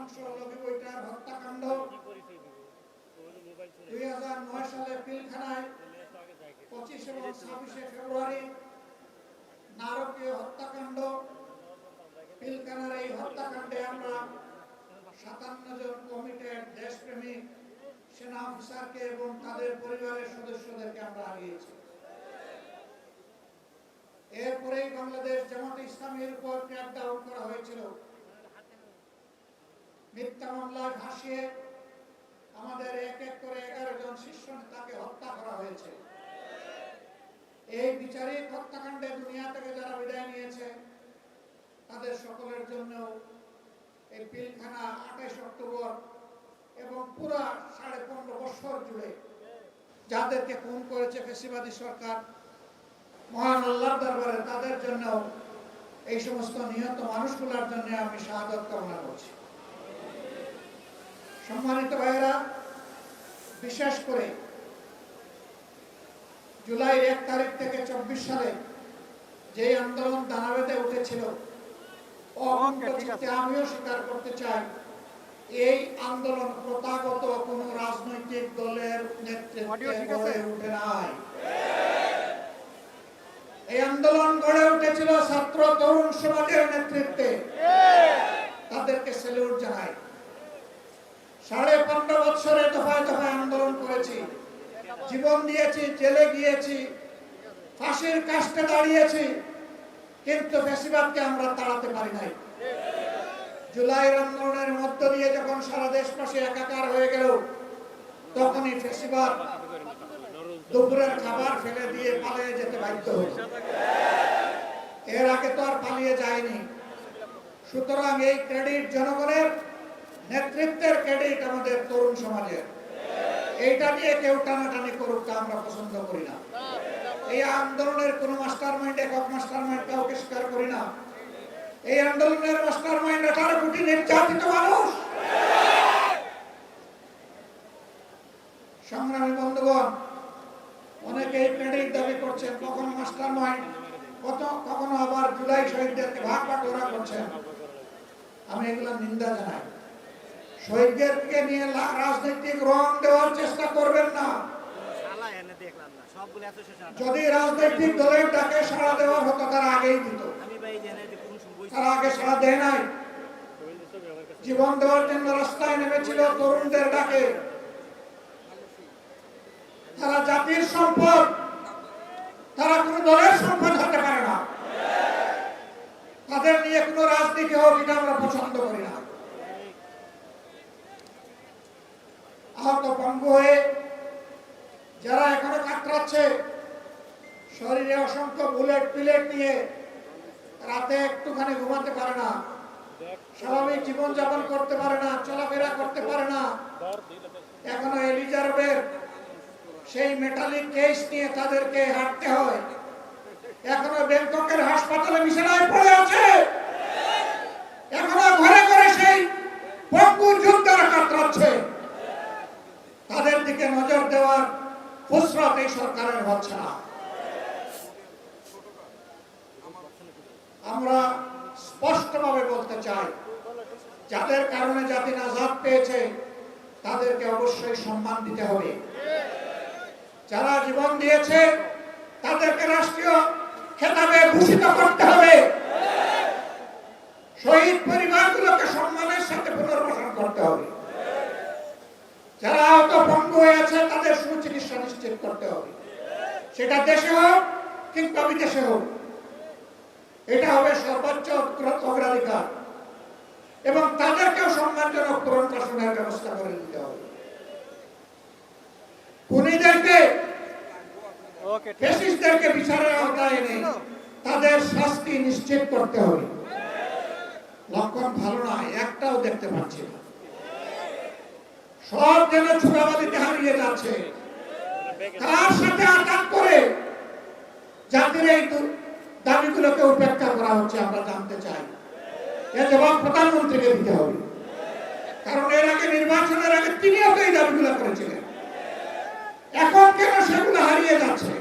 মীমাংসা বইটার হত্যাকাণ্ড 2009 সালে পিলখানায় 25 এবং 26 ফেব্রুয়ারি নারকীয় হত্যাকাণ্ড। পিলখানার এই হত্যাকাণ্ডে আমরা 57 জন কমিটেড দেশপ্রেমিক সেনা অফিসারকে এবং তাদের পরিবারের সদস্যদেরকে আমরা হারিয়েছি। এরপরেই বাংলাদেশ জামাতে ইসলামীর উপর ক্র্যাকডাউন করা হয়েছিল। মিথ্যা মামলায় ভাসিয়ে আমাদের এক এক করে 11 জন শীর্ষ নেতাকে হত্যা করা হয়েছে। এই বিচারিক হত্যাকাণ্ডে দুনিয়া থেকে যারা বিদায় নিয়েছে তাদের সকলের জন্য এই পিলখানা 28 অক্টোবর এবং পুরো 15.5 বছর জুড়ে যাদেরকে খুন করেছে ফ্যাসিবাদী সরকার, মহান আল্লাহর দরবারে তাদের জন্য, এই সমস্ত নিহত মানুষগুলোর জন্য আমি শাহাদাত কামনা করছি। সম্মানিত ভাইয়েরা, বিশেষ করে জুলাই 1 তারিখ থেকে 24 সালে যে আন্দোলন দানা বেঁধে উঠেছিল, আমিও স্বীকার করতে চাই এই আন্দোলন প্রথাগত কোন রাজনৈতিক দলের নেতৃত্বে গড়ে উঠে নাই। এই আন্দোলন গড়ে উঠেছিল ছাত্র তরুণ সমাজের নেতৃত্বে। তাদেরকে স্যালুট জানাই। 15.5 বছরে দফায় দফায় আন্দোলন করেছি, জীবন দিয়েছি, জেলে গিয়েছি, ফাঁসির কাস্টে দাঁড়িয়েছি, কিন্তু ফ্যাসিবাদকে আমরা তাড়াতে পারি নাই। জুলাই আন্দোলনের মধ্য দিয়ে যখন সারা দেশবাসী একাকার হয়ে গেল, তখনই ফ্যাসিবাদ দুপুরের খাবার ফেলে দিয়ে পালিয়ে যেতে বাধ্য হল। এর আগে তো আর পালিয়ে যায়নি। সুতরাং এই ক্রেডিট জনগণের, নেতৃত্বের ক্রেডিট আমাদের তরুণ সমাজের। এইটা নিয়ে কেউ টানাটানি করুক, তা আমরা পছন্দ করি না। এই আন্দোলনের কোন মাস্টার মাইন্ড, একক মাস্টার মাইন্ড কাউকে স্বীকার করি না। এই আন্দোলনের মাস্টার মাইন্ড 18 কোটি নির্যাতিত মানুষ। সংগ্রামী বন্ধুগণ, অনেকে এই ক্রেডিট দাবি করছেন, কখনো মাস্টার মাইন্ড, কখনো আবার জুলাই শহীদদেরকে ভাগ বাটোয়ারা করছেন। আমি এগুলো নিন্দা জানাই। শহীদদেরকে নিয়ে রাজনৈতিক রং দেওয়ার চেষ্টা করবেন না। যদি রাজনৈতিক দলের ডাকে সাড়া দেওয়ার হতো, তারা আগেই দিত। তারা আগে সাড়া দেয় নাই। জীবন দেওয়ার জন্য রাস্তায় নেমেছিল তরুণদের ডাকে। তারা জাতির সম্পদ, তারা কোন দলের সম্পদ হতে পারে না। তাদের নিয়ে কোন রাজনীতি হোক, এটা আমরা পছন্দ করি না। আহত পঙ্গু হয়ে যারা এখনো কাতরাচ্ছে, শরীরে অসংখ্য বুলেট পিলেট নিয়ে রাতে একটুখানি ঘুমাতে পারে না, স্বাভাবিক জীবন যাপন করতে পারে না, চলাফেরা করতে পারে না, এখনো এলিজাবেথ সেই মেটালিক কেস নিয়ে তাদেরকে হাঁটতে হয়, এখনো ব্যাংককের হাসপাতালে বিছানায় পড়ে আছে, এখনো ঘরে ঘরে সেই পঙ্গু যোদ্ধারা কাতরাচ্ছে। তাদের দিকে নজর দেওয়ার ফুসরত এই সরকারের হচ্ছে না। আমরা স্পষ্টভাবে বলতে চাই, যাদের কারণে জাতি নাজাত পেয়েছে তাদেরকে অবশ্যই সম্মান দিতে হবে। যারা জীবন দিয়েছে তাদেরকে রাষ্ট্রীয় খেতাবে ভূষিত করতে হবে। শহীদ পরিবারগুলোকে সম্মানের সাথে পুনর্বাসন করতে হবে। যারা আহত পঙ্গু হয়ে আছে তাদের সুচিকিৎসা নিশ্চিত করতে হবে, সেটা দেশে হোক কিংবা বিদেশে হোক। এটা হবে সর্বোচ্চ অগ্রাধিকার, এবং তাদেরকেও সম্মানজনক পুনর্বাসনের ব্যবস্থা করে দিতে হবে। খুনিদেরকে, ফ্যাসিস্টদেরকে বিচারের আওতায় এনে তাদের শাস্তি নিশ্চিত করতে হবে। লক্ষণ ভালো নয়, একটাও দেখতে পাচ্ছি না। সব যেন চূড়াবাদিতে হারিয়ে যাচ্ছে। তার সাথে আঘাত করে জাতির এই দাবিগুলোকে উপেক্ষা করা হচ্ছে, আমরা জানতে চাই। এর জবাব প্রধানমন্ত্রীকে দিতে হবে, কারণ এর আগে নির্বাচনের আগে তিনিও তো এই দাবিগুলো করেছিলেন। এখন কেন সেগুলো হারিয়ে যাচ্ছে?